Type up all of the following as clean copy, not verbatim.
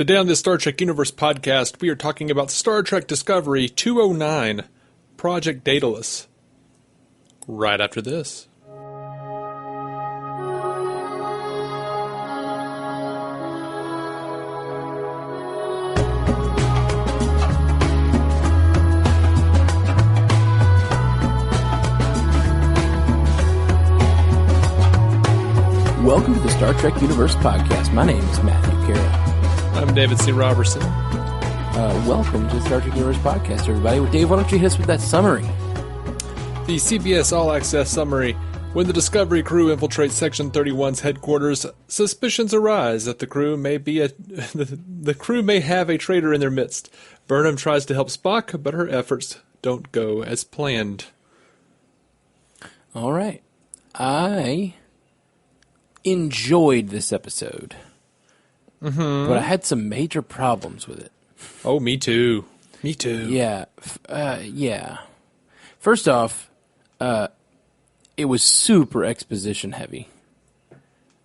Today on this Star Trek Universe podcast, we are talking about Star Trek Discovery 209, Project Daedalus. Right after this. Welcome to the Star Trek Universe podcast. My name is Matthew Carroll. I'm David C. Robertson. Welcome to the Star Trek Universe podcast, everybody. Dave, why don't you hit us with that summary? The CBS All Access summary. When the Discovery crew infiltrates Section 31's headquarters, suspicions arise that the crew may have a traitor in their midst. Burnham tries to help Spock, but her efforts don't go as planned. All right. I enjoyed this episode, but I had some major problems with it. Oh, me too. Me too. Yeah. First off, it was super exposition heavy.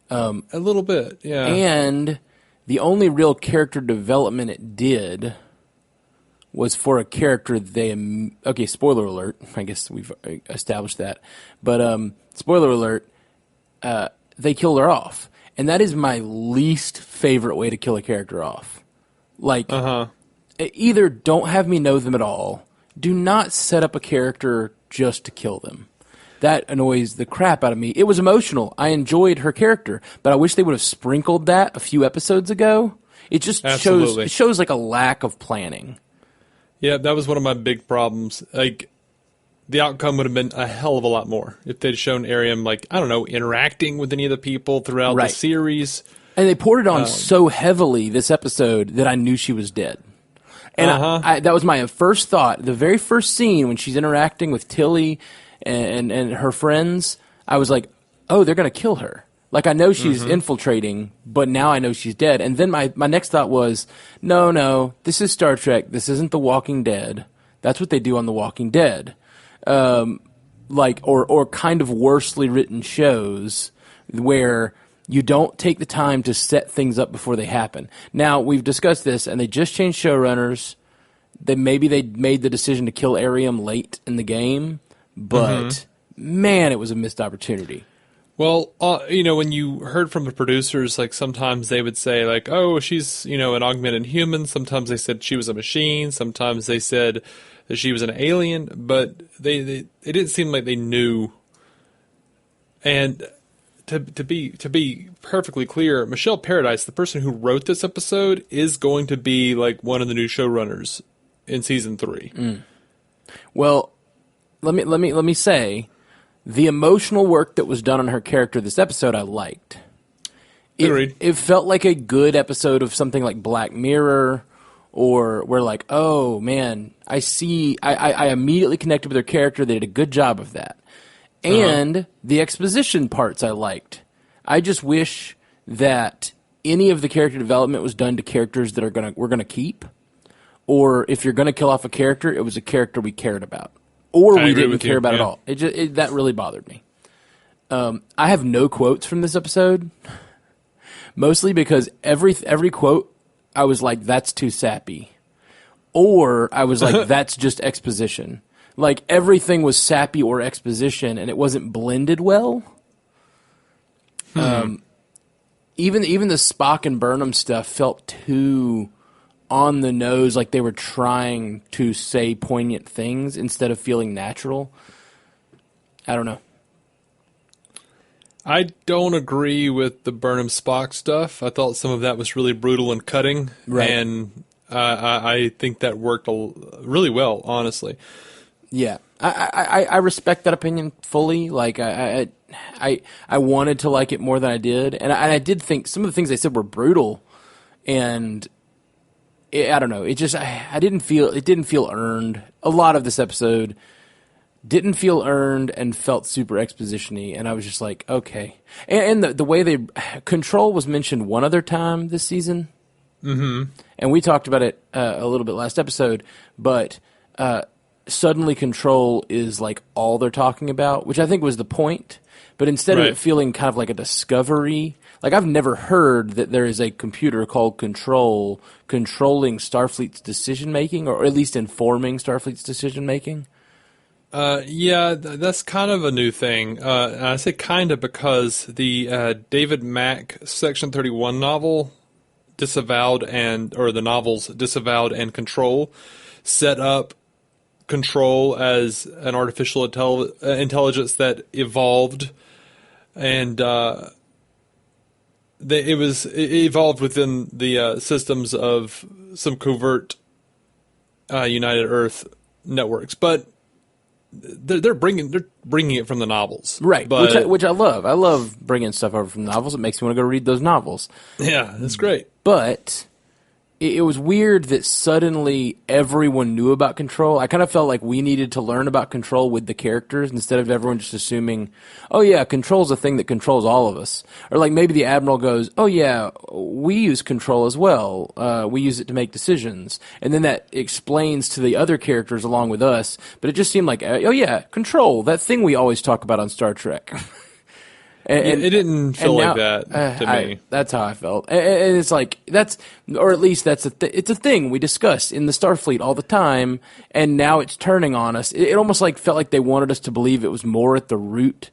A little bit, yeah. And the only real character development it did was for a character okay, spoiler alert. I guess we've established that. But spoiler alert, they killed her off. And that is my least favorite way to kill a character off. Like, either don't have me know them at all, do not set up a character just to kill them. That annoys the crap out of me. It was emotional. I enjoyed her character, but I wish they would have sprinkled that a few episodes ago. It just shows like a lack of planning. Yeah, that was one of my big problems. Like, the outcome would have been a hell of a lot more if they'd shown Ariam, like, I don't know, interacting with any of the people throughout the series. And they poured it on so heavily this episode that I knew she was dead. And that was my first thought. The very first scene when she's interacting with Tilly and her friends, I was like, oh, they're going to kill her. Like, I know she's infiltrating, but now I know she's dead. And then my next thought was, no, this is Star Trek. This isn't The Walking Dead. That's what they do on The Walking Dead. Or kind of worsely written shows where you don't take the time to set things up before they happen. Now, we've discussed this, and they just changed showrunners. Maybe they made the decision to kill Ariam late in the game, but man, it was a missed opportunity. Well, when you heard from the producers, like, sometimes they would say, like, oh, she's, an augmented human. Sometimes they said she was a machine. Sometimes they said that she was an alien, but it didn't seem like they knew. And to be perfectly clear, Michelle Paradise, the person who wrote this episode, is going to be like one of the new showrunners in season 3. Well, let me say, the emotional work that was done on her character this episode, I liked. It felt like a good episode of something like Black Mirror, or where, like, oh man, I immediately connected with her character. They did a good job of that. And the exposition parts I liked. I just wish that any of the character development was done to characters that we're gonna keep, or if you're gonna kill off a character, it was a character we cared about, or we didn't care about at all. That really bothered me. I have no quotes from this episode, mostly because every quote I was like, that's too sappy, or I was like, that's just exposition. Like, everything was sappy or exposition, and it wasn't blended well. Even the Spock and Burnham stuff felt too on the nose, like they were trying to say poignant things instead of feeling natural. I don't know. I don't agree with the Burnham Spock stuff. I thought some of that was really brutal and cutting, and I think that worked really well, honestly. Yeah, I respect that opinion fully. Like, I wanted to like it more than I did, and I did think some of the things they said were brutal, and I don't know. It just it didn't feel earned. A lot of this episode didn't feel earned and felt super exposition-y, and I was just like, okay. And the way Control was mentioned one other time this season, and we talked about it a little bit last episode, but suddenly Control is like all they're talking about, which I think was the point. But instead of it feeling kind of like a discovery, Like, I've never heard that there is a computer called Control controlling Starfleet's decision-making, or at least informing Starfleet's decision-making. That's kind of a new thing. And I say kind of because the David Mack Section 31 novel the novels Disavowed and Control set up Control as an artificial intelligence that evolved, and it evolved within the systems of some covert United Earth networks, but they're bringing it from the novels, right? But, which I love. I love bringing stuff over from the novels. It makes me want to go read those novels. Yeah, that's great. But it was weird that suddenly everyone knew about Control. I kind of felt like we needed to learn about Control with the characters instead of everyone just assuming, oh yeah, Control's a thing that controls all of us. Or like maybe the Admiral goes, oh yeah, we use Control as well. We use it to make decisions. And then that explains to the other characters along with us. But it just seemed like, oh yeah, Control, that thing we always talk about on Star Trek. And it didn't feel like that to me. That's how I felt. And it's like, or at least it's a thing we discuss in the Starfleet all the time, and now it's turning on us. It almost like felt like they wanted us to believe it was more at the root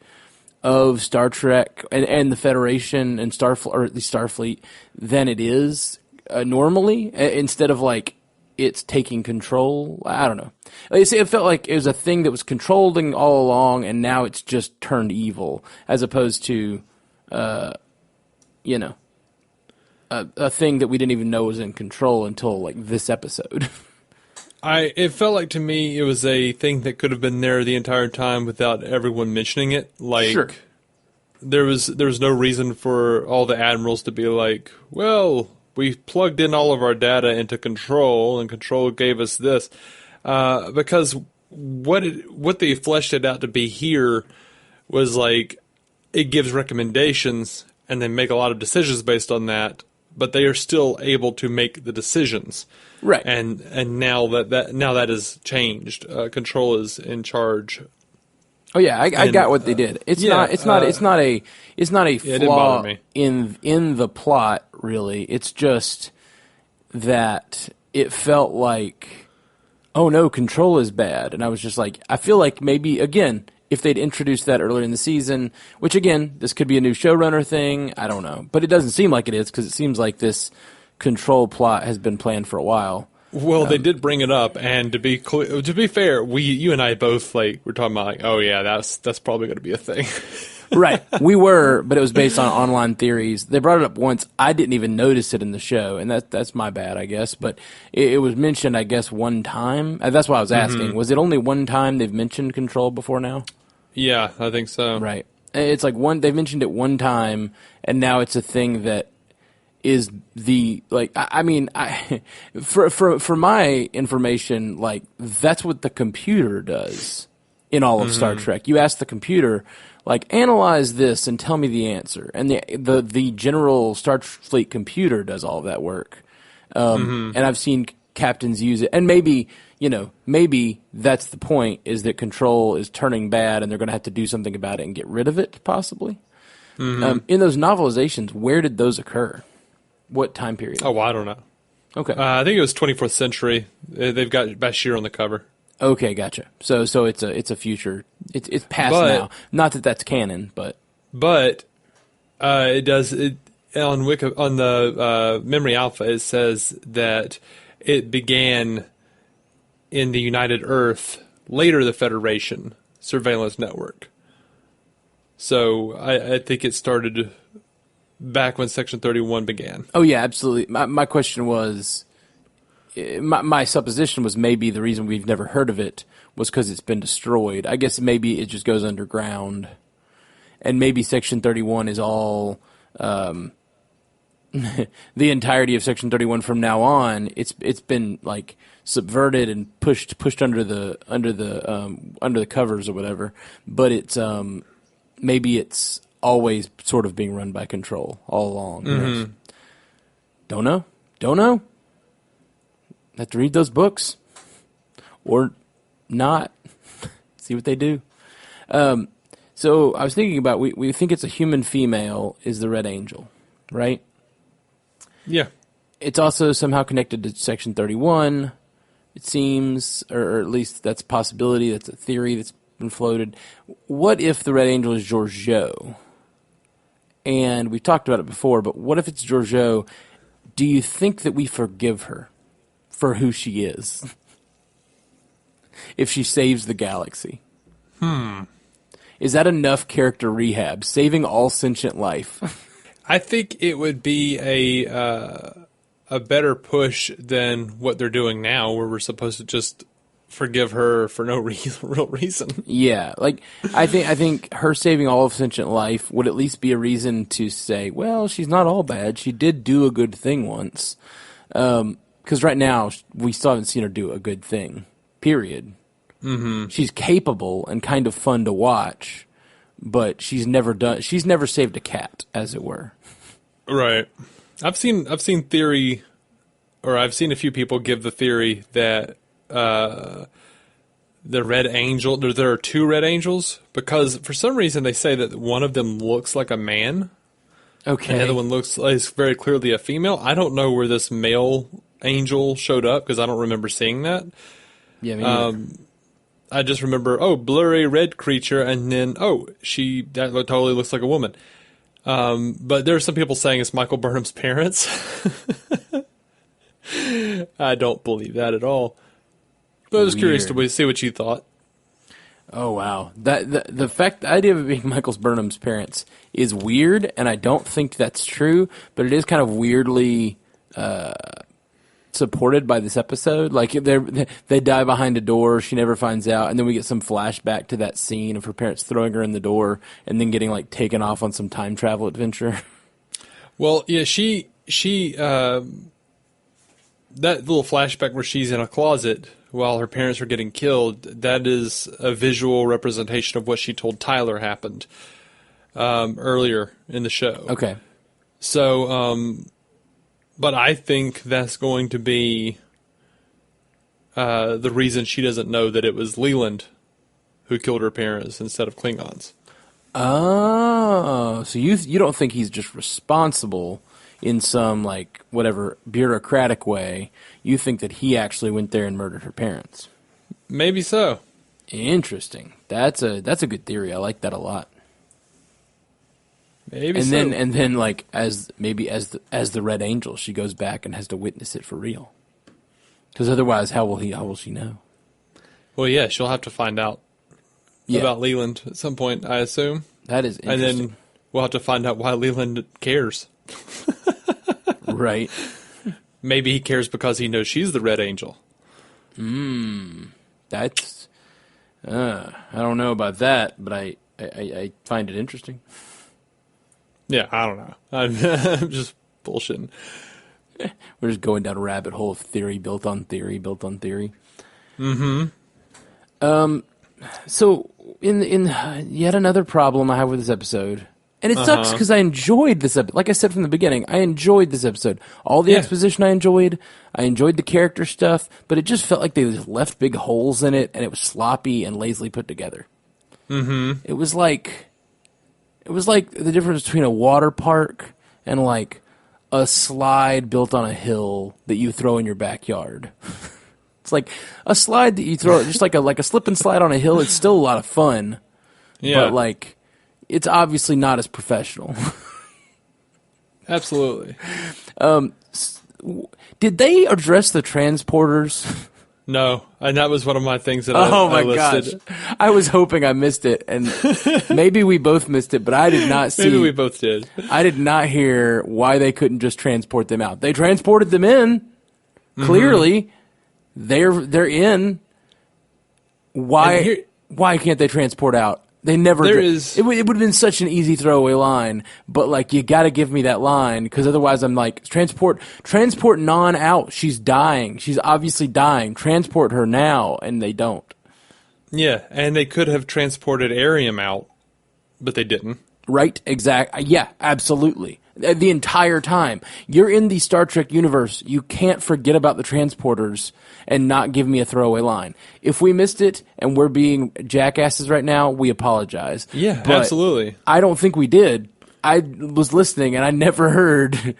of Star Trek and the Federation and Starfleet, or at least Starfleet, than it is normally, instead of like, it's taking control. I don't know. It felt like it was a thing that was controlling all along, and now it's just turned evil, as opposed to, a thing that we didn't even know was in control until like this episode. It felt like to me it was a thing that could have been there the entire time without everyone mentioning it. Like, sure. There was no reason for all the admirals to be like, well, we plugged in all of our data into Control, and Control gave us this. Because what they fleshed it out to be here was like, it gives recommendations, and they make a lot of decisions based on that, but they are still able to make the decisions. Right. And now that has changed. Control is in charge. Oh yeah, I got what they did. It's not a flaw in the plot, really. It's just that it felt like, oh no, Control is bad, and I was just like, I feel like maybe again, if they'd introduced that earlier in the season, which again, this could be a new showrunner thing, I don't know, but it doesn't seem like it is, because it seems like this Control plot has been planned for a while. Well, they did bring it up, and to be fair, you and I both were talking about like, oh yeah, that's probably going to be a thing. Right, we were, but it was based on online theories. They brought it up once. I didn't even notice it in the show, and that's my bad, I guess. But it was mentioned, I guess, one time. That's why I was asking. Mm-hmm. Was it only one time they've mentioned Control before now? Yeah, I think so. Right, it's like they've mentioned it one time, and now it's a thing that is for my information, like, that's what the computer does in all of Star Trek. You ask the computer, like, analyze this and tell me the answer, and the general Starfleet computer does all of that work. And I've seen captains use it, and maybe that's the point, is that Control is turning bad, and they're going to have to do something about it and get rid of it, possibly. In those novelizations, where did those occur? What time period? Oh, well, I don't know. Okay. I think it was 24th century. They've got Bashir on the cover. Okay, gotcha. So it's a future. It's past now. Not that that's canon, but it does it on the Memory Alpha. It says that it began in the United Earth, later the Federation surveillance network. So I think it started back when Section 31 began. Oh yeah, absolutely. My question was, my supposition was maybe the reason we've never heard of it was because it's been destroyed. I guess maybe it just goes underground, and maybe Section 31 is all the entirety of Section 31 from now on. It's been like subverted and pushed under the covers or whatever. But it's maybe it's always sort of being run by Control all along. Mm-hmm. Don't know. Have to read those books. Or not. See what they do. So I was thinking about, we think it's a human female is the Red Angel. right? Yeah. It's also somehow connected to Section 31, it seems, or at least that's a possibility. That's a theory that's been floated. What if the Red Angel is Georgiou? And we've talked about it before, but what if it's Georgiou? Do you think that we forgive her for who she is? If she saves the galaxy? Is that enough character rehab? Saving all sentient life? I think it would be a better push than what they're doing now, where we're supposed to just forgive her for no real reason. Yeah, like I think her saving all of sentient life would at least be a reason to say, well, she's not all bad. She did do a good thing once. Because right now we still haven't seen her do a good thing. Period. Mm-hmm. She's capable and kind of fun to watch, but she's never saved a cat, as it were. Right. I've seen theory, or I've seen a few people give the theory that the Red Angel, there are two Red Angels, because for some reason they say that one of them looks like a man. Okay. And the other one is very clearly a female. I don't know where this male angel showed up, because I don't remember seeing that. Yeah, me neither. I just remember, blurry red creature, and then, that totally looks like a woman. But there are some people saying it's Michael Burnham's parents. I don't believe that at all. But I was curious to see what you thought. Oh, wow. The idea of it being Michael Burnham's parents is weird, and I don't think that's true, but it is kind of weirdly supported by this episode. Like, they die behind a door, she never finds out, and then we get some flashback to that scene of her parents throwing her in the door and then getting, like, taken off on some time travel adventure. Well, yeah, she that little flashback where she's in a closet while her parents are getting killed, that is a visual representation of what she told Tyler happened earlier in the show. Okay. So, but I think that's going to be the reason she doesn't know that it was Leland who killed her parents instead of Klingons. Oh, so you don't think he's just responsible in some, like, whatever bureaucratic way. You think that he actually went there and murdered her parents. Maybe so. Interesting. That's a good theory. I like that a lot. Maybe and so. Then like as the Red Angel, she goes back and has to witness it for real. Because otherwise, how will she know? Well, yeah, she'll have to find out about Leland at some point, I assume. That is interesting. And then we'll have to find out why Leland cares. Right. Maybe he cares because he knows she's the Red Angel. That's... I don't know about that, but I find it interesting. Yeah, I don't know. I'm just bullshitting. We're just going down a rabbit hole of theory built on theory built on theory. Mm-hmm. So, in yet another problem I have with this episode, and it sucks because I enjoyed this episode. Like I said from the beginning, I enjoyed this episode. All the exposition I enjoyed the character stuff, but it just felt like they just left big holes in it, and it was sloppy and lazily put together. Mm-hmm. It was like the difference between a water park and like a slide built on a hill that you throw in your backyard. It's like a slide that you throw, just like a slip and slide on a hill. It's still a lot of fun, but like it's obviously not as professional. Absolutely. Did they address the transporters? No, and that was one of my things that I listed. Gosh. I was hoping I missed it, and maybe we both missed it, but I did not see. Maybe we both did. I did not hear why they couldn't just transport them out. They transported them in. Clearly, they're in. Why can't they transport out? They never. It would have been such an easy throwaway line, but like you got to give me that line because otherwise I'm like transport Non out. She's dying. She's obviously dying. Transport her now, and they don't. Yeah, and they could have transported Arium out, but they didn't. Right? Exactly. Yeah, absolutely. The entire time. You're in the Star Trek universe. You can't forget about the transporters and not give me a throwaway line. If we missed it and we're being jackasses right now, we apologize. Yeah, but absolutely. I don't think we did. I was listening and I never heard,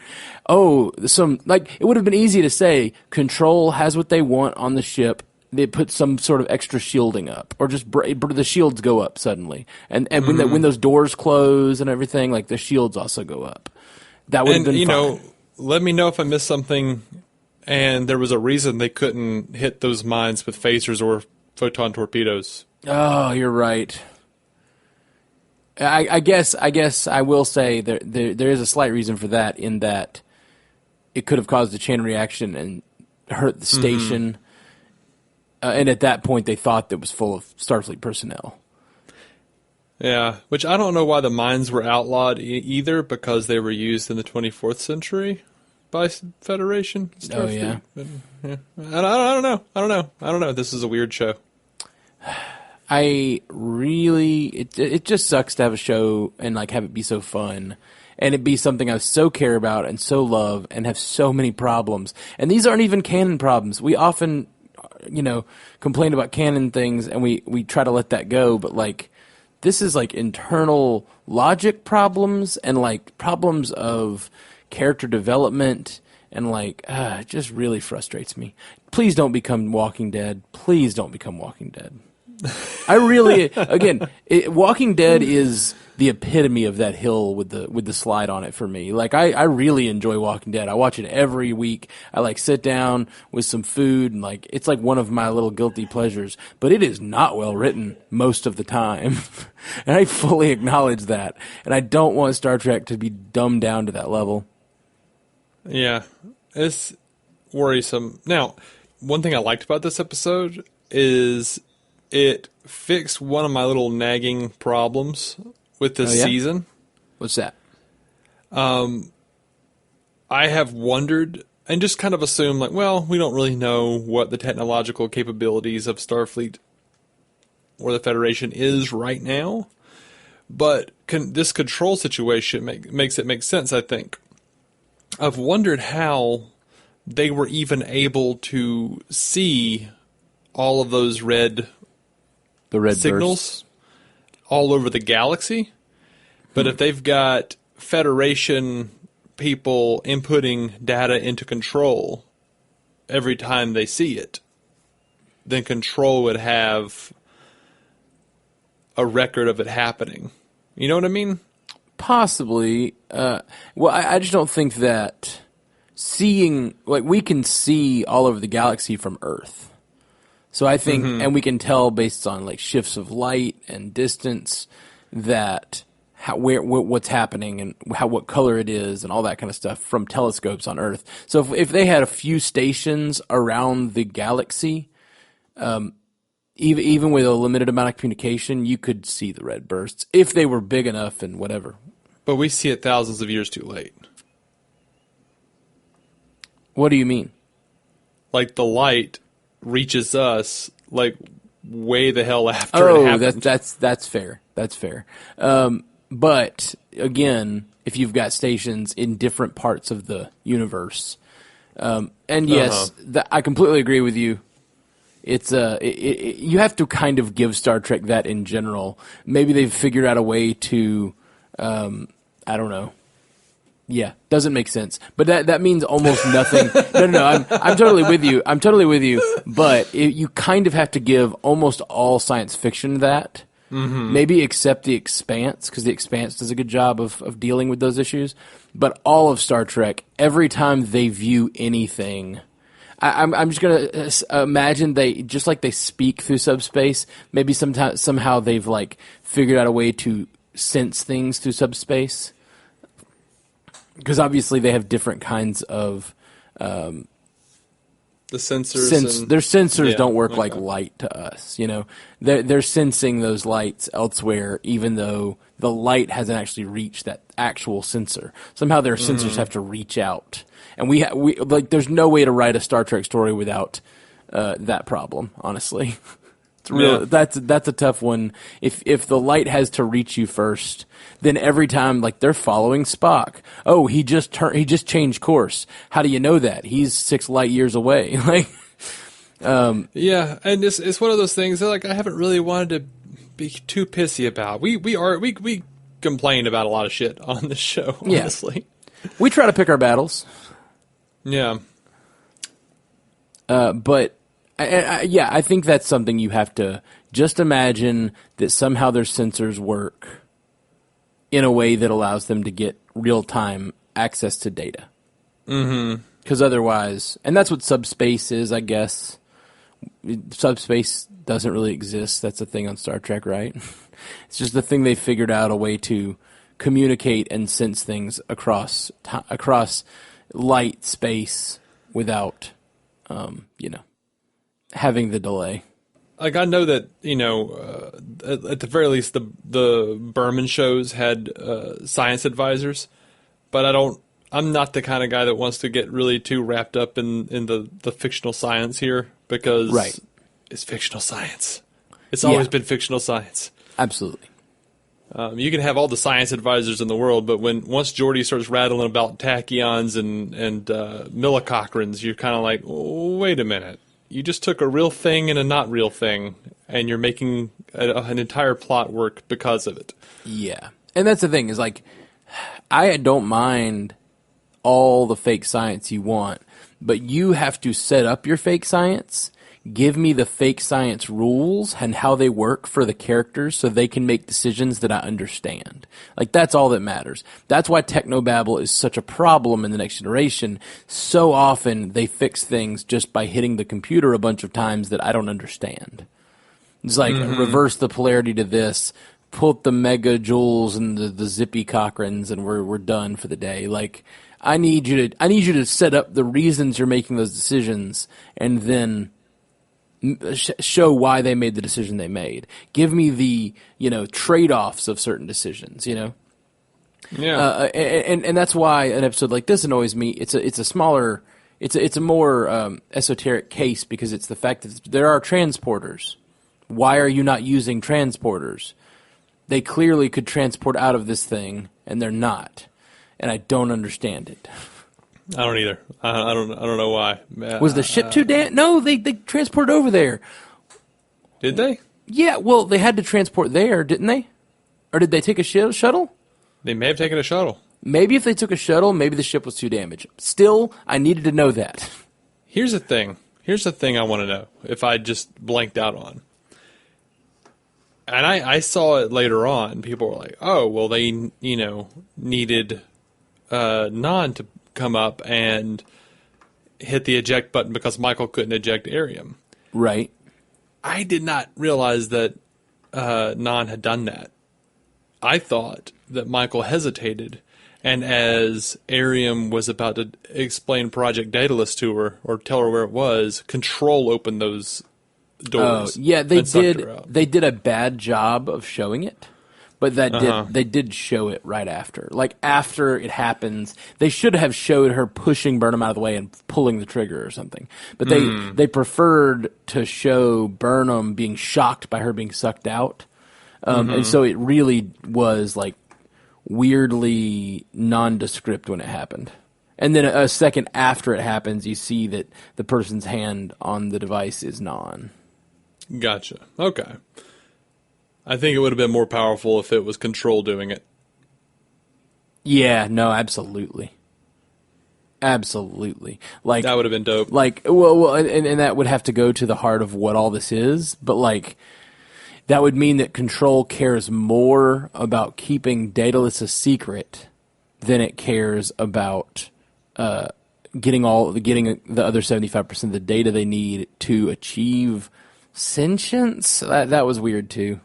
it would have been easy to say, Control has what they want on the ship. They put some sort of extra shielding up, or just the shields go up suddenly. And when those doors close and everything, like the shields also go up. That would have been fine. Let me know if I missed something and there was a reason they couldn't hit those mines with phasers or photon torpedoes. Oh, you're right. I guess I will say there is a slight reason for that, in that it could have caused a chain reaction and hurt the station. And at that point, they thought that was full of Starfleet personnel. Yeah, which I don't know why the mines were outlawed either, because they were used in the 24th century by Federation Starfleet. Oh, yeah. But, yeah. I don't know. This is a weird show. It just sucks to have a show and like have it be so fun, and it be something I so care about and so love and have so many problems. And these aren't even canon problems. We often, complain about canon things and we try to let that go, but like this is like internal logic problems and like problems of character development, and like it just really frustrates me. Please don't become Walking Dead. Please don't become Walking Dead. I really, again, Walking Dead is the epitome of that hill with the slide on it for me. Like I really enjoy Walking Dead. I watch it every week. I like sit down with some food and like it's like one of my little guilty pleasures. But it is not well written most of the time, and I fully acknowledge that. And I don't want Star Trek to be dumbed down to that level. Yeah, it's worrisome. Now, one thing I liked about this episode is it fixed one of my little nagging problems with this season. What's that? I have wondered and just kind of assumed, like, well, we don't really know what the technological capabilities of Starfleet or the Federation is right now. But this control situation makes it make sense, I think. I've wondered how they were even able to see all of those red signals bursts all over the galaxy. But if they've got Federation people inputting data into Control every time they see it, then Control would have a record of it happening. You know what I mean? Possibly. I just don't think that seeing, like, we can see all over the galaxy from Earth. So I think, and we can tell based on like shifts of light and distance that what's happening and what color it is and all that kind of stuff from telescopes on Earth. So if they had a few stations around the galaxy, even with a limited amount of communication, you could see the red bursts if they were big enough and whatever. But we see it thousands of years too late. What do you mean? Like the light reaches us like way the hell after it happened. That's fair. That's fair. But again, if you've got stations in different parts of the universe, and yes, I completely agree with you. It's you have to kind of give Star Trek that in general. Maybe they've figured out a way to, I don't know. Yeah, doesn't make sense. But that means almost nothing. No. I'm totally with you. I'm totally with you. But you kind of have to give almost all science fiction that. Mm-hmm. Maybe except The Expanse, because The Expanse does a good job of dealing with those issues. But all of Star Trek, every time they view anything, I'm just gonna imagine they speak through subspace. Maybe somehow they've like figured out a way to sense things through subspace. Because obviously they have different kinds of the sensors. Their sensors don't work like light to us. You know, they're sensing those lights elsewhere, even though the light hasn't actually reached that actual sensor. Somehow their sensors have to reach out, and we like. There's no way to write a Star Trek story without that problem. Honestly, it's real. Yeah. That's a tough one. If the light has to reach you first. Then every time, like, they're following Spock. Oh, he just changed course. How do you know that? He's 6 light years away. Like, yeah, and it's one of those things that, like, I haven't really wanted to be too pissy about. We complain about a lot of shit on this show, honestly. Yeah. We try to pick our battles. Yeah. But, I think that's something you have to just imagine that somehow their sensors work in a way that allows them to get real-time access to data. Mm-hmm. Because otherwise, and that's what subspace is, I guess. Subspace doesn't really exist. That's a thing on Star Trek, right? It's just the thing they figured out a way to communicate and sense things across light space without, having the delay. Like, I know that, at the very least, the Burnham shows had science advisors, but I'm not the kind of guy that wants to get really too wrapped up in the fictional science here, because it's fictional science. It's always been fictional science. Absolutely. You can have all the science advisors in the world, but once Geordi starts rattling about tachyons and millicochrans, you're kind of like, oh, wait a minute. You just took a real thing and a not real thing, and you're making an entire plot work because of it. Yeah. And that's the thing, is like, I don't mind all the fake science you want, but you have to set up your fake science, give me the fake science rules and how they work for the characters so they can make decisions that I understand. Like, that's all that matters. That's why technobabble is such a problem in The Next Generation. So often they fix things just by hitting the computer a bunch of times that I don't understand. It's like, reverse the polarity to this, put the mega joules and the zippy cochrans, and we're done for the day. Like, I need you to set up the reasons you're making those decisions, and then show why they made the decision they made. Give me the trade-offs of certain decisions. Yeah. And that's why an episode like this annoys me. It's a more esoteric case, because it's the fact that there are transporters. Why are you not using transporters? They clearly could transport out of this thing, and they're not. And I don't understand it. I don't either. I don't know why. Was the ship too damn? No, they transported over there. Did they? Yeah, well, they had to transport there, didn't they? Or did they take a shuttle? They may have taken a shuttle. Maybe if they took a shuttle, maybe the ship was too damaged. Still, I needed to know that. Here's the thing. Here's the thing I want to know, if I just blanked out on. And I saw it later on. People were like, oh, well, they, needed Non to come up and hit the eject button because Michael couldn't eject Arium. Right. I did not realize that Non had done that. I thought that Michael hesitated, and as Arium was about to explain Project Daedalus to her, or tell her where it was, Control opened those doors. Yeah, they did. They did a bad job of showing it. But they did show it right after. Like, after it happens, they should have showed her pushing Burnham out of the way and pulling the trigger or something. But they preferred to show Burnham being shocked by her being sucked out. And so it really was, like, weirdly nondescript when it happened. And then a second after it happens, you see that the person's hand on the device is Non. Gotcha. Okay. I think it would have been more powerful if it was Control doing it. Yeah, no, absolutely. Absolutely. Like, that would have been dope. Like, well, and that would have to go to the heart of what all this is, but like, that would mean that Control cares more about keeping Daedalus a secret than it cares about getting the other 75% of the data they need to achieve sentience. That was weird too.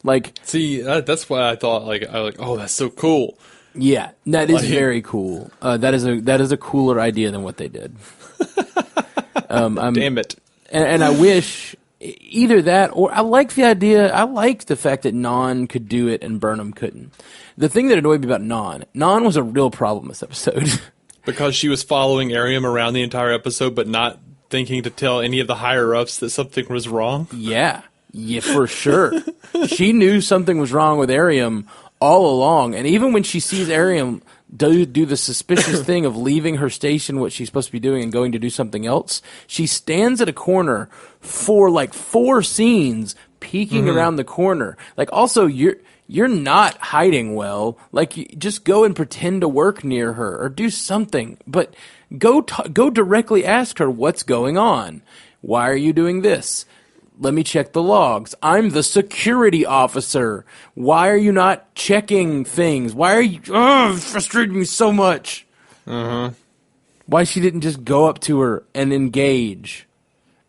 Like, see, that's why I thought oh, that's so cool. Yeah, that is very cool. That is a cooler idea than what they did. Damn it! And I wish either that, or I like the idea. I liked the fact that Non could do it and Burnham couldn't. The thing that annoyed me about Non was a real problem this episode. Because she was following Arium around the entire episode, but not thinking to tell any of the higher-ups that something was wrong? Yeah, for sure. She knew something was wrong with Arium all along, and even when she sees Arium do the suspicious thing of leaving her station, what she's supposed to be doing, and going to do something else, she stands at a corner for like 4 scenes, peeking around the corner. Like, also, you're not hiding well. Like, just go and pretend to work near her or do something. But go directly ask her what's going on. Why are you doing this? Let me check the logs. I'm the security officer. Why are you not checking things? Why are you... Oh, it's frustrating me so much. Why she didn't just go up to her and engage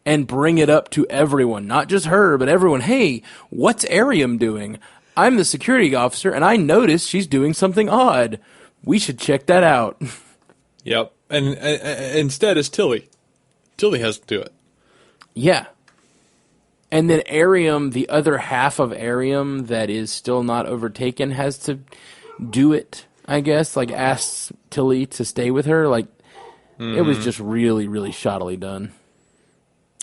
and bring it up to everyone. Not just her, but everyone. Hey, what's Ariam doing? I'm the security officer, and I noticed she's doing something odd. We should check that out. Yep. And instead it's Tilly. Tilly has to do it. Yeah. And then Ariam, the other half of Ariam that is still not overtaken, has to do it, I guess. Like, asks Tilly to stay with her. Like, it was just really, really shoddily done.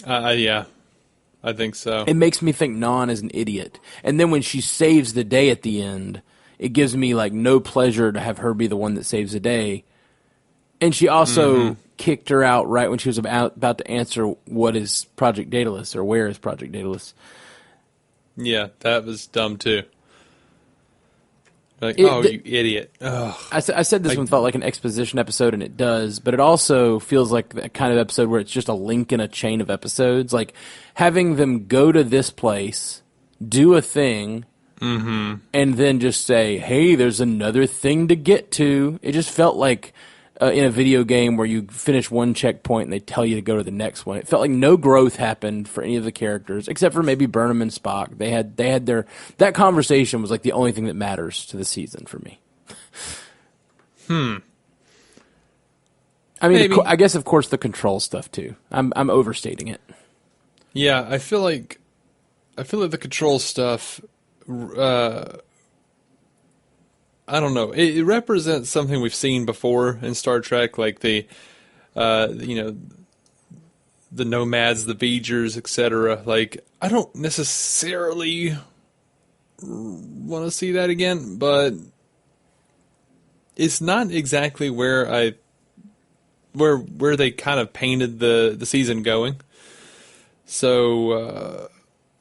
Yeah, I think so. It makes me think Non is an idiot. And then when she saves the day at the end, it gives me, like, no pleasure to have her be the one that saves the day. And she also kicked her out right when she was about to answer what is Project Daedalus, or where is Project Daedalus. Yeah, that was dumb too. Like, you idiot. Ugh. I said this one felt like an exposition episode, and it does, but it also feels like the kind of episode where it's just a link in a chain of episodes. Like, having them go to this place, do a thing, and then just say, hey, there's another thing to get to. It just felt like... in a video game where you finish one checkpoint and they tell you to go to the next one. It felt like no growth happened for any of the characters, except for maybe Burnham and Spock. They had their... That conversation was like the only thing that matters to the season for me. I mean, I guess, of course, the control stuff, too. I'm overstating it. Yeah, I feel like the control stuff... I don't know. It represents something we've seen before in Star Trek, like the nomads, the V'gers, etc. Like, I don't necessarily want to see that again, but it's not exactly where they kind of painted the season going. So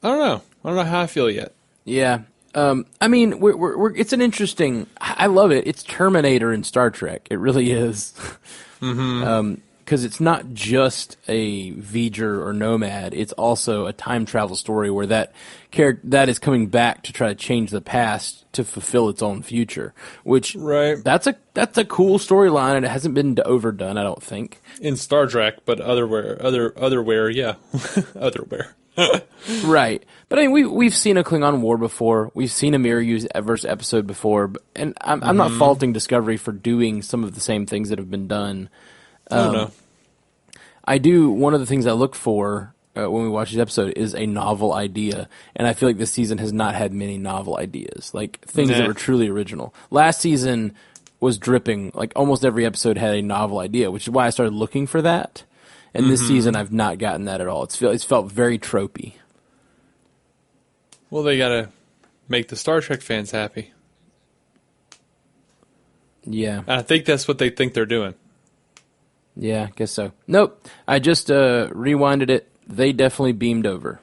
I don't know. I don't know how I feel yet. Yeah. I mean, it's an interesting... I love it. It's Terminator in Star Trek. It really is. Because it's not just a V'ger or nomad. It's also a time travel story where that is coming back to try to change the past to fulfill its own future. Which, that's a cool storyline, and it hasn't been overdone, I don't think. In Star Trek, but otherwhere, yeah. Otherwhere. Right. But I mean, we've seen a Klingon war before. We've seen a Mirror Universe episode before. And I'm not faulting Discovery for doing some of the same things that have been done. No. I do. One of the things I look for when we watch this episode is a novel idea. And I feel like this season has not had many novel ideas. Like, things that were truly original. Last season was dripping. Like, almost every episode had a novel idea, which is why I started looking for that. And this season, I've not gotten that at all. It's felt very tropey. Well, they gotta make the Star Trek fans happy. Yeah. And I think that's what they think they're doing. Yeah, I guess so. Nope. I just rewinded it. They definitely beamed over.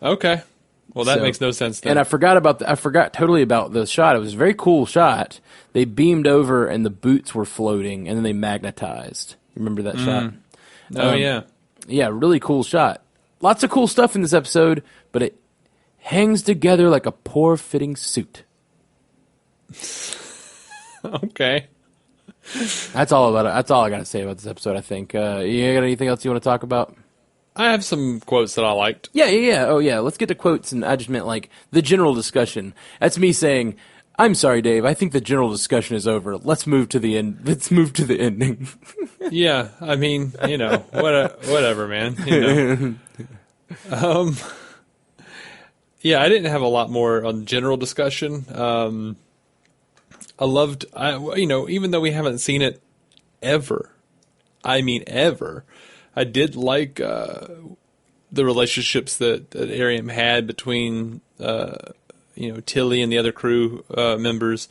Okay. Well, that makes no sense then. And I forgot totally about the shot. It was a very cool shot. They beamed over and the boots were floating, and then they magnetized. Remember that shot? Oh, yeah. Yeah, really cool shot. Lots of cool stuff in this episode, but it hangs together like a poor fitting suit. Okay. That's all about it. That's all I got to say about this episode, I think. You got anything else you want to talk about? I have some quotes that I liked. Yeah. Oh, yeah. Let's get to quotes, and I just meant, like, the general discussion. That's me saying, I'm sorry, Dave. I think the general discussion is over. Let's move to the end. Let's move to the ending. Yeah, I mean, whatever, man. Yeah, I didn't have a lot more on general discussion. I loved, even though we haven't seen it ever, I did like the relationships that Ariam had between Tilly and the other crew members.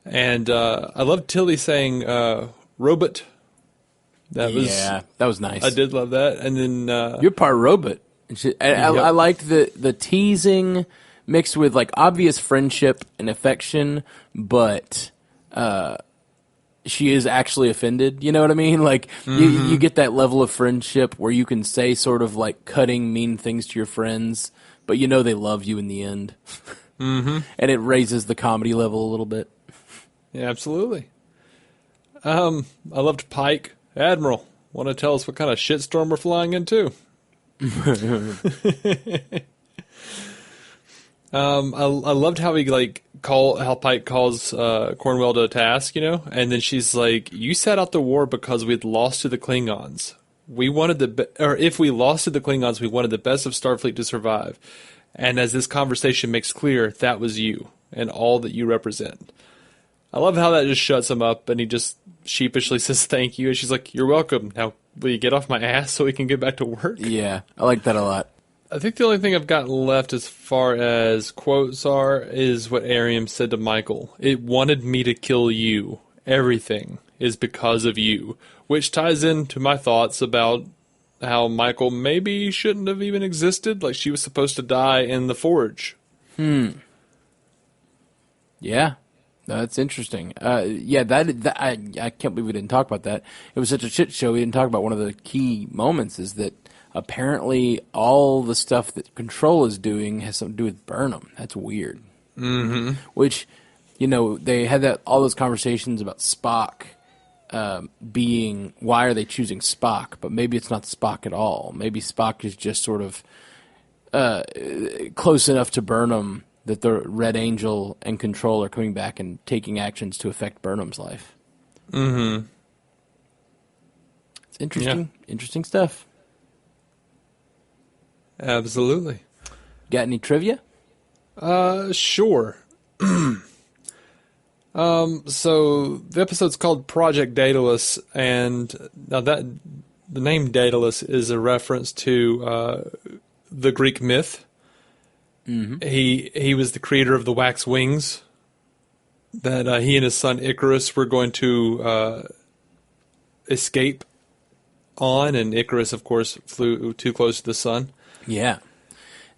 And I loved Tilly saying robot. That was nice. I did love that. And then you're part robot. I liked the teasing mixed with like obvious friendship and affection, but she is actually offended. You know what I mean? Like you get that level of friendship where you can say sort of like cutting, mean things to your friends, but you know they love you in the end. And it raises the comedy level a little bit. Yeah, absolutely. I loved Pike. Admiral, want to tell us what kind of shitstorm we're flying into? I loved how he how Pike calls Cornwell to a task, and then she's like, "You sat out the war because we'd lost to the Klingons. We wanted if we lost to the Klingons, we wanted the best of Starfleet to survive. And as this conversation makes clear, that was you and all that you represent." I love how that just shuts him up, and he just sheepishly says thank you, and she's like, "You're welcome. Now, will you get off my ass so we can get back to work?" Yeah, I like that a lot. I think the only thing I've got left as far as quotes is what Ariam said to Michael. "It wanted me to kill you. Everything is because of you," which ties into my thoughts about how Michael maybe shouldn't have even existed. Like, she was supposed to die in the Forge. Yeah. That's interesting. Yeah, I can't believe we didn't talk about that. It was such a shit show. We didn't talk about one of the key moments is that apparently all the stuff that Control is doing has something to do with Burnham. That's weird. Which, they had all those conversations about Spock being, why are they choosing Spock? But maybe it's not Spock at all. Maybe Spock is just sort of close enough to Burnham that the Red Angel and Control are coming back and taking actions to affect Burnham's life. It's interesting. Yeah. Interesting stuff. Absolutely. Got any trivia? Sure. So the episode's called Project Daedalus, and now that the name Daedalus is a reference to the Greek myth. He was the creator of the wax wings that he and his son Icarus were going to escape on, and Icarus, of course, flew too close to the sun. Yeah.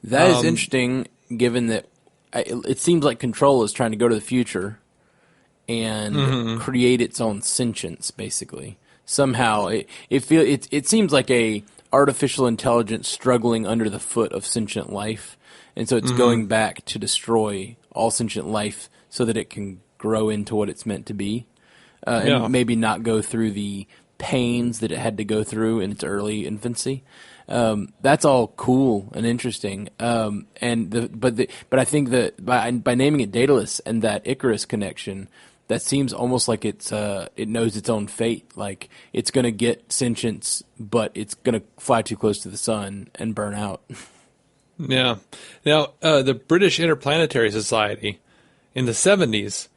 That is interesting, given that it seems like Control is trying to go to the future and create its own sentience, basically. Somehow, it seems like a artificial intelligence struggling under the foot of sentient life. And so it's going back to destroy all sentient life so that it can grow into what it's meant to be. And maybe not go through the pains that it had to go through in its early infancy. That's all cool and interesting. But I think that by naming it Daedalus and that Icarus connection, that seems almost like it knows its own fate. Like it's going to get sentience, but it's going to fly too close to the sun and burn out. Yeah. Now, the British Interplanetary Society in the 70s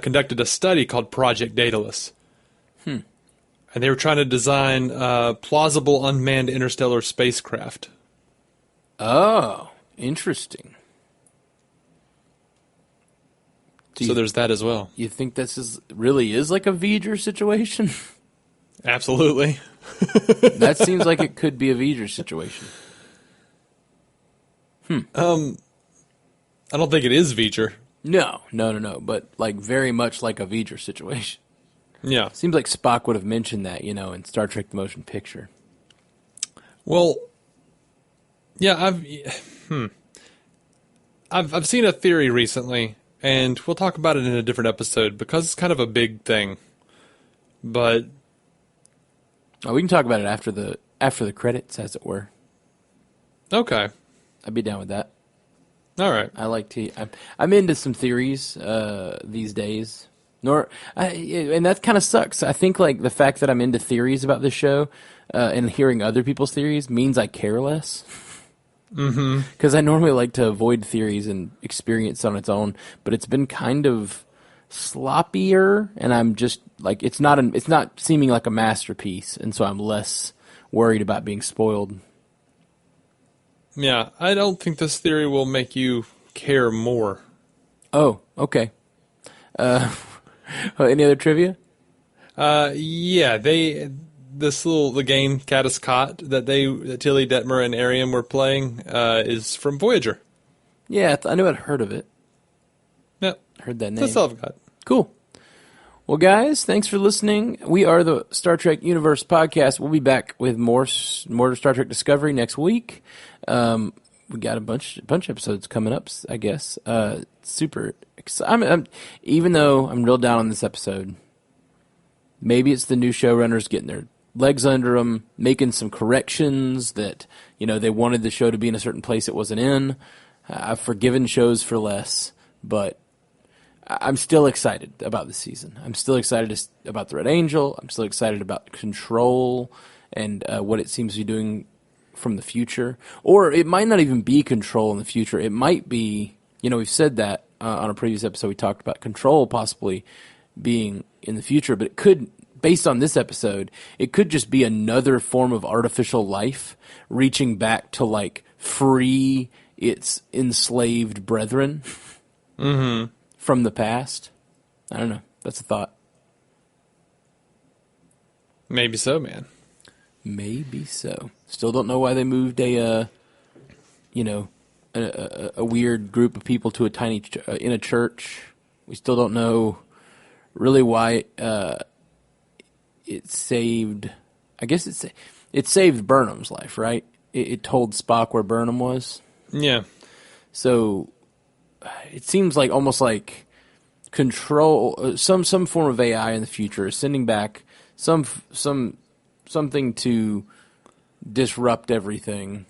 conducted a study called Project Daedalus. And they were trying to design plausible unmanned interstellar spacecraft. Oh, interesting. So there's that as well. You think this really is like a V'ger situation? Absolutely. That seems like it could be a V'ger situation. I don't think it is V'ger. No. But like very much like a V'ger situation. Yeah. Seems like Spock would have mentioned that, in Star Trek: The Motion Picture. Well, yeah, I've seen a theory recently, and we'll talk about it in a different episode because it's kind of a big thing. But we can talk about it after the credits, as it were. Okay. I'd be down with that. All right. I'm into some theories these days. And that kind of sucks. I think like the fact that I'm into theories about this show and hearing other people's theories means I care less. Because I normally like to avoid theories and experience on its own, but it's been kind of sloppier, and I'm just like it's not seeming like a masterpiece, and so I'm less worried about being spoiled. Yeah, I don't think this theory will make you care more. Oh, okay. Any other trivia? Yeah, the game Caddis Cot that Tilly, Detmer, and Ariam were playing is from Voyager. Yeah, I knew I'd heard of it. Yep. Heard that name. That's all I've got. Cool. Well, guys, thanks for listening. We are the Star Trek Universe Podcast. We'll be back with more Star Trek Discovery next week. We got a bunch of episodes coming up, I guess. Super excited. Even though I'm real down on this episode, maybe it's the new showrunners getting their legs under them, making some corrections that, they wanted the show to be in a certain place it wasn't in. I've forgiven shows for less, but I'm still excited about this season. I'm still excited about the Red Angel. I'm still excited about Control and what it seems to be doing from the future. Or it might not even be Control in the future. It might be, we've said that on a previous episode. We talked about Control possibly being in the future, but it could, based on this episode, it could just be another form of artificial life reaching back to free its enslaved brethren from the past. I don't know. That's a thought. Maybe so, man. Maybe so. Still don't know why they moved a weird group of people to a tiny in a church. We still don't know really why it saved. I guess it saved Burnham's life, right? It told Spock where Burnham was. Yeah. So it seems like almost like Control, some form of AI in the future is sending back something to disrupt everything,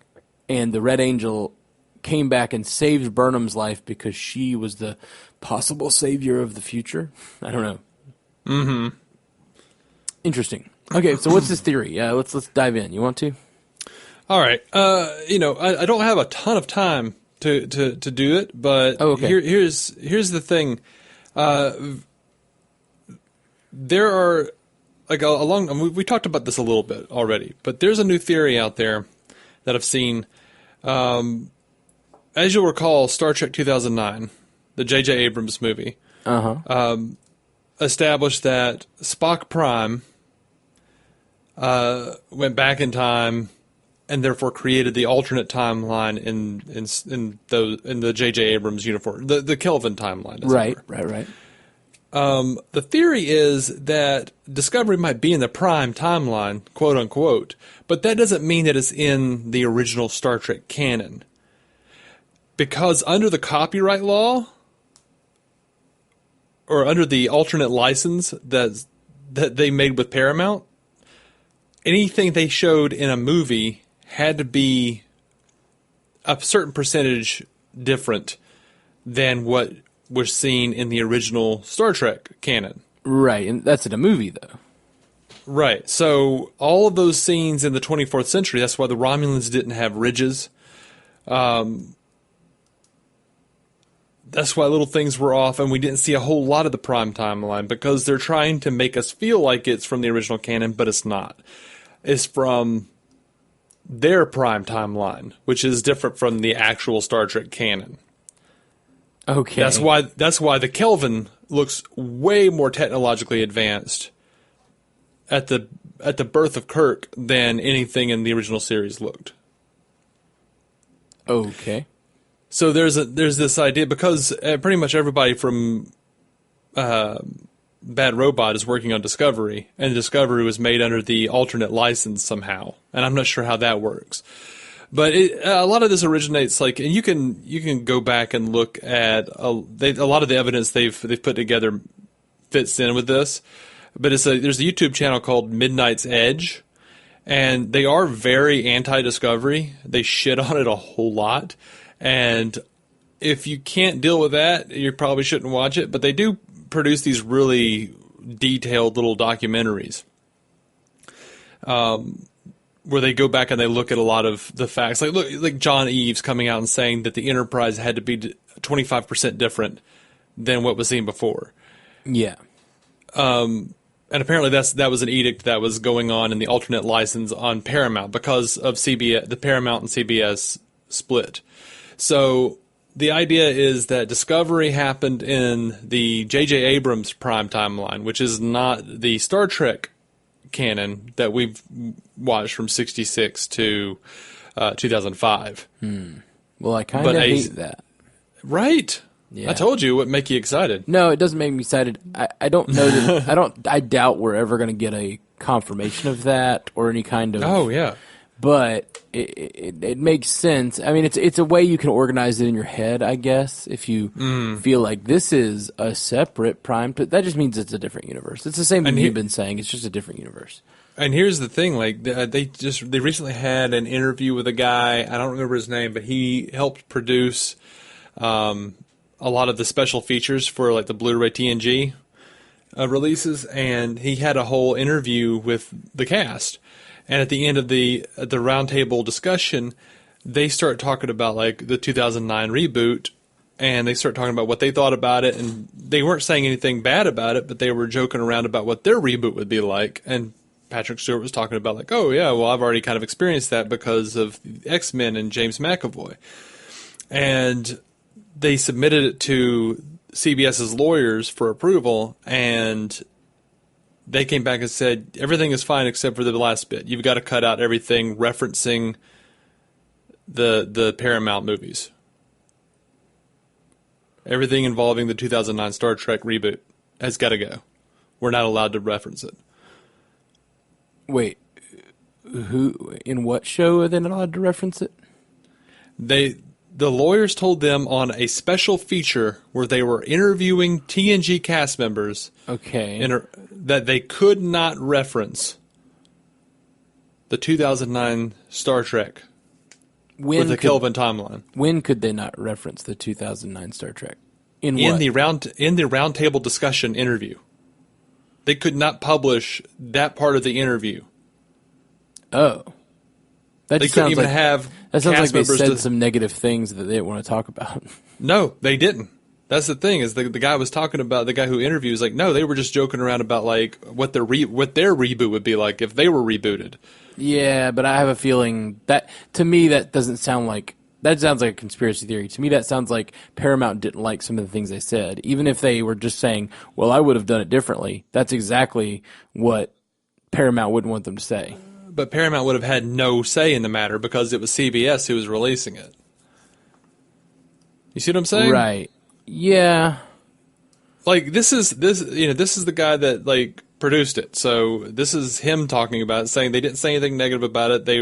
and the Red Angel came back and saved Burnham's life because she was the possible savior of the future. I don't know. Mm-hmm. Interesting. Okay, so what's this theory? Let's dive in. You want to? All right. I don't have a ton of time to do it, but here's the thing. There are we talked about this a little bit already, but there's a new theory out there that I've seen. As you'll recall, Star Trek 2009, the J.J. Abrams movie, established that Spock Prime went back in time and therefore created the alternate timeline in the J.J. Abrams uniform, the Kelvin timeline. Right. The theory is that Discovery might be in the Prime timeline, quote unquote, but that doesn't mean that it's in the original Star Trek canon. Because under the copyright law, or under the alternate license that they made with Paramount, anything they showed in a movie had to be a certain percentage different than what was seen in the original Star Trek canon. Right, and that's in a movie, though. Right, so all of those scenes in the 24th century, that's why the Romulans didn't have ridges. That's why little things were off, and we didn't see a whole lot of the Prime timeline, because they're trying to make us feel like it's from the original canon, but it's not. It's from their Prime timeline, which is different from the actual Star Trek canon. Okay. That's why the Kelvin looks way more technologically advanced at the birth of Kirk than anything in the original series looked. Okay. So there's this idea, because pretty much everybody from Bad Robot is working on Discovery, and Discovery was made under the alternate license somehow, and I'm not sure how that works. But a lot of this originates and you can go back and look at a lot of the evidence they've put together fits in with this. But there's a YouTube channel called Midnight's Edge, and they are very anti-Discovery. They shit on it a whole lot. And if you can't deal with that, you probably shouldn't watch it. But they do produce these really detailed little documentaries where they go back and they look at a lot of the facts. Like John Eves coming out and saying that the Enterprise had to be 25% different than what was seen before. Yeah. And apparently that was an edict that was going on in the alternate license on Paramount because of CBS, the Paramount and CBS split. So the idea is that Discovery happened in the J.J. Abrams Prime timeline, which is not the Star Trek canon that we've watched from 1966 to 2005. Well, I kind of hate that. Right. Yeah. I told you it would make you excited. No, it doesn't make me excited. I don't know that. I doubt we're ever going to get a confirmation of that or any kind of. Oh yeah. But it makes sense. I mean, it's a way you can organize it in your head, I guess. If you feel like this is a separate prime, that just means it's a different universe. It's the same thing you've been saying. It's just a different universe. And here's the thing: like they recently had an interview with a guy. I don't remember his name, but he helped produce a lot of the special features for like the Blu-ray TNG releases, and he had a whole interview with the cast. And at the end of the roundtable discussion, they start talking about like the 2009 reboot, and they start talking about what they thought about it. And they weren't saying anything bad about it, but they were joking around about what their reboot would be like. And Patrick Stewart was talking about like, oh yeah, well I've already kind of experienced that because of X-Men and James McAvoy. And they submitted it to CBS's lawyers for approval, and they came back and said, everything is fine except for the last bit. You've got to cut out everything referencing the Paramount movies. Everything involving the 2009 Star Trek reboot has got to go. We're not allowed to reference it. Wait, who in what show are they not allowed to reference it? The lawyers told them on a special feature where they were interviewing TNG cast members, that they could not reference the 2009 Star Trek with the Kelvin timeline. When could they not reference the 2009 Star Trek? In the roundtable discussion interview, they could not publish that part of the interview. Oh, they couldn't even have. That sounds like they said some negative things that they didn't want to talk about. No, they didn't. That's the thing is the guy was talking about, the guy who interviews, like, no, they were just joking around about like what their reboot would be like if they were rebooted. Yeah, but I have a feeling that to me that doesn't sound like that sounds like a conspiracy theory. To me, that sounds like Paramount didn't like some of the things they said, even if they were just saying, "Well, I would have done it differently." That's exactly what Paramount wouldn't want them to say. But Paramount would have had no say in the matter because it was CBS who was releasing it. You see what I'm saying? Right. Yeah. Like this is the guy that like produced it. So this is him talking about it, saying they didn't say anything negative about it. They,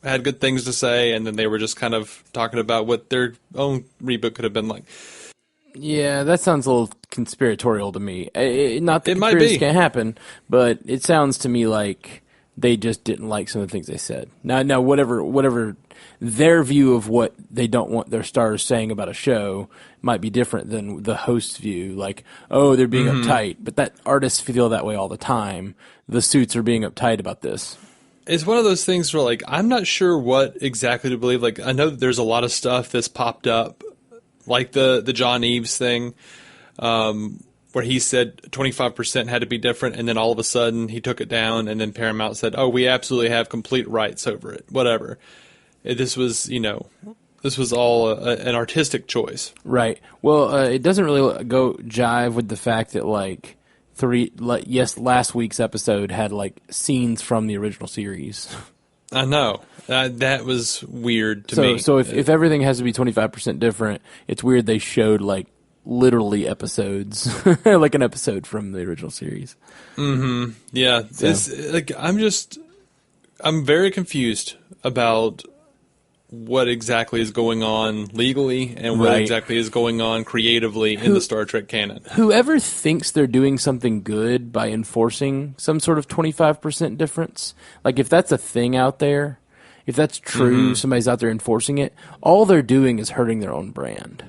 had good things to say, and then they were just kind of talking about what their own reboot could have been like. Yeah, that sounds a little conspiratorial to me. Not that it might be. Can't happen, but it sounds to me like they just didn't like some of the things they said. Now, whatever their view of what they don't want their stars saying about a show might be different than the host's view. Like, oh, they're being uptight, but that artists feel that way all the time. The suits are being uptight about this. It's one of those things where, like, I'm not sure what exactly to believe. Like, I know that there's a lot of stuff that's popped up, like the John Eves thing, where he said 25% had to be different, and then all of a sudden he took it down, and then Paramount said, oh, we absolutely have complete rights over it, whatever. This was all an artistic choice. Right. Well, it doesn't really go jive with the fact that, last week's episode had, scenes from the original series. I know. That was weird to me. So if everything has to be 25% different, it's weird they showed, literally episodes, like an episode from the original series. Mm-hmm. Yeah. So. I'm very confused about what exactly is going on legally and what exactly is going on creatively in the Star Trek canon. Whoever thinks they're doing something good by enforcing some sort of 25% difference, if that's a thing out there, if that's true, somebody's out there enforcing it, all they're doing is hurting their own brand.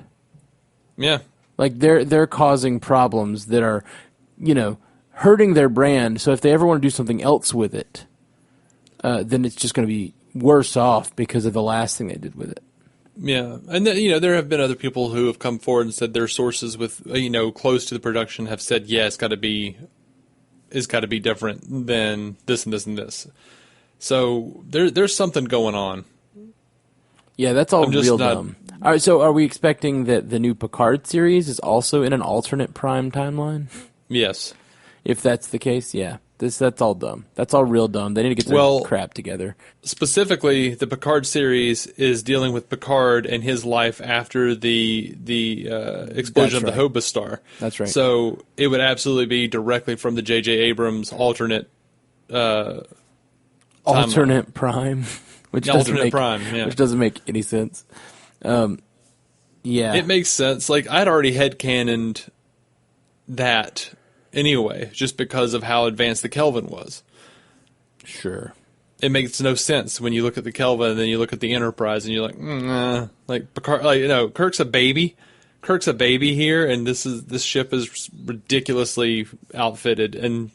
Yeah. They're causing problems that are, hurting their brand. So if they ever want to do something else with it, then it's just going to be worse off because of the last thing they did with it. Yeah, and there have been other people who have come forward and said their sources with close to the production have said, yeah, it's got to be different than this and this and this. So there's something going on. Yeah, that's all real dumb. All right, so are we expecting that the new Picard series is also in an alternate prime timeline? Yes. If that's the case, yeah. That's all dumb. That's all real dumb. They need to get their crap together. Specifically, the Picard series is dealing with Picard and his life after the explosion of the Hobus star. That's right. So it would absolutely be directly from the J.J. Abrams alternate prime, which which doesn't make any sense. Yeah, it makes sense. Like, I'd already headcanoned that anyway, just because of how advanced the Kelvin was. Sure. It makes no sense when you look at the Kelvin and then you look at the Enterprise and you're like, like Picard, Kirk's a baby. Kirk's a baby here, and this ship is ridiculously outfitted, and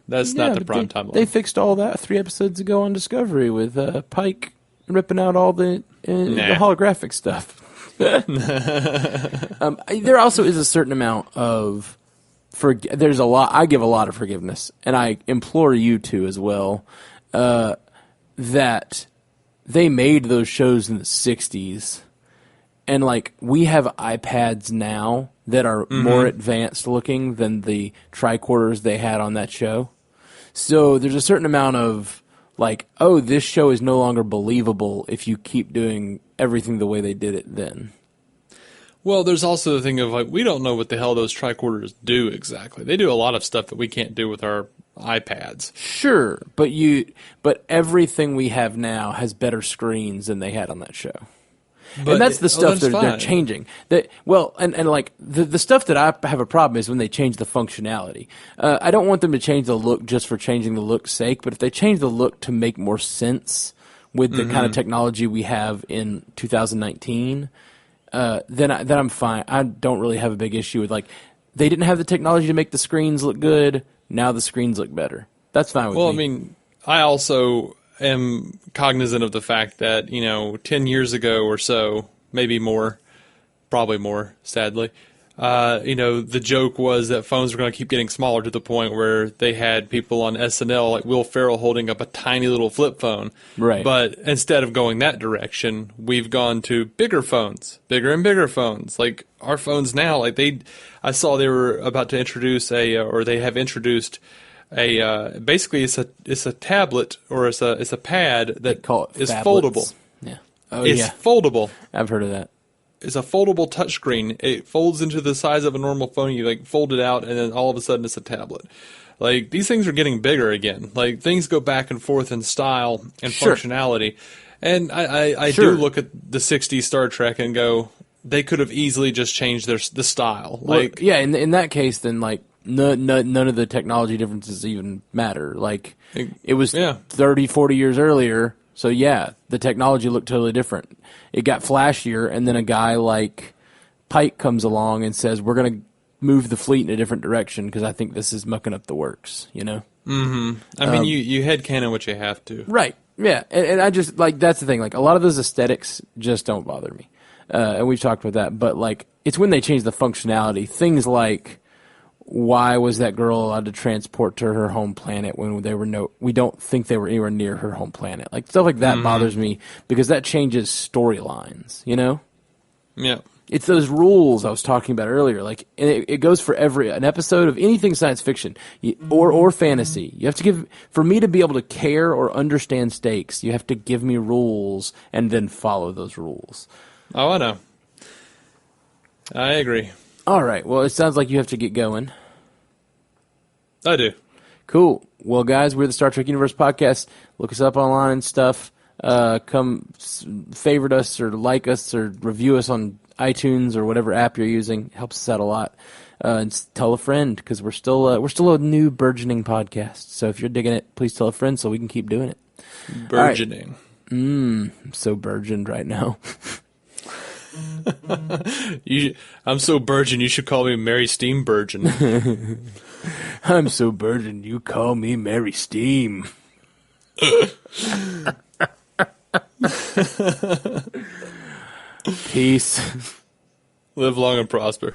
that's not the prime timeline. They fixed all that 3 episodes ago on Discovery with Pike ripping out all the holographic stuff. There also is a certain amount of there's a lot. I give a lot of forgiveness, and I implore you to as well. That they made those shows in the 60s, and like we have iPads now that are more advanced looking than the tricorders they had on that show. So there's a certain amount of like, oh, this show is no longer believable if you keep doing everything the way they did it then. Well, there's also the thing of, like, we don't know what the hell those tricorders do exactly. They do a lot of stuff that we can't do with our iPads. Sure, but everything we have now has better screens than they had on that show. And that's the stuff they're changing. The stuff that I have a problem is when they change the functionality. I don't want them to change the look just for changing the look's sake, but if they change the look to make more sense with the kind of technology we have in 2019, then I'm fine. I don't really have a big issue with, like, they didn't have the technology to make the screens look good. Now the screens look better. That's fine with me. Well, I mean, I also am cognizant of the fact that, 10 years ago or so, maybe more, probably more, sadly, the joke was that phones were going to keep getting smaller to the point where they had people on SNL like Will Ferrell holding up a tiny little flip phone. Right. But instead of going that direction, we've gone to bigger phones, bigger and bigger phones. Like our phones now, like I saw they were about to introduce they have introduced basically it's a tablet or it's a pad that is foldable. Yeah. It's foldable. I've heard of that. It's a foldable touchscreen. It folds into the size of a normal phone. You like fold it out, and then all of a sudden it's a tablet. Like, these things are getting bigger again. Like, things go back and forth in style and functionality. And I do look at the 60s Star Trek and go, they could have easily just changed the style. Like, well, yeah, in that case, then like none of the technology differences even matter. Like, it was 30, 40 years earlier. So, yeah, the technology looked totally different. It got flashier, and then a guy like Pike comes along and says, we're going to move the fleet in a different direction because I think this is mucking up the works, Mm-hmm. I mean, you headcanon what you have to. Right, yeah. And I just, like, that's the thing. Like, a lot of those aesthetics just don't bother me. And we've talked about that. But, like, it's when they change the functionality. Things like, why was that girl allowed to transport to her home planet when we don't think they were anywhere near her home planet? Like, stuff like that bothers me because that changes storylines, Yeah. It's those rules I was talking about earlier. Like, and it goes for an episode of anything science fiction or fantasy. You have to for me to be able to care or understand stakes, you have to give me rules and then follow those rules. Oh, I know. I agree. All right. Well, it sounds like you have to get going. I do. Cool. Well, guys, we're the Star Trek Universe Podcast. Look us up online and stuff. Come favorite us or like us or review us on iTunes or whatever app you're using. It helps us out a lot. And tell a friend because we're still a new burgeoning podcast. So if you're digging it, please tell a friend so we can keep doing it. Burgeoning. Right. I'm so burgeoned right now. I'm so burgeoned, you should call me Mary Steam Burgeon. I'm so burgeoned, you call me Mary Steam. Peace. Live long and prosper.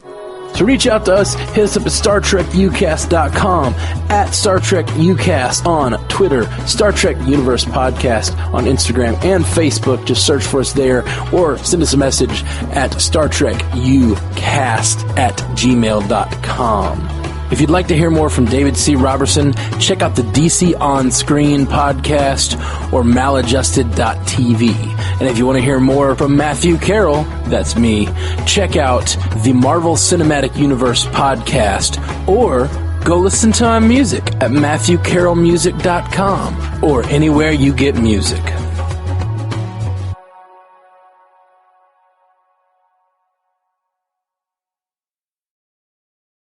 To reach out to us, hit us up at StarTrekUcast.com, at StarTrekUcast on Twitter, Star Trek Universe Podcast on Instagram and Facebook. Just search for us there, or send us a message at StarTrekUcast@gmail.com. If you'd like to hear more from David C. Robertson, check out the DC On Screen podcast or maladjusted.tv. And if you want to hear more from Matthew Carroll, that's me, check out the Marvel Cinematic Universe podcast or go listen to my music at MatthewCarrollmusic.com or anywhere you get music.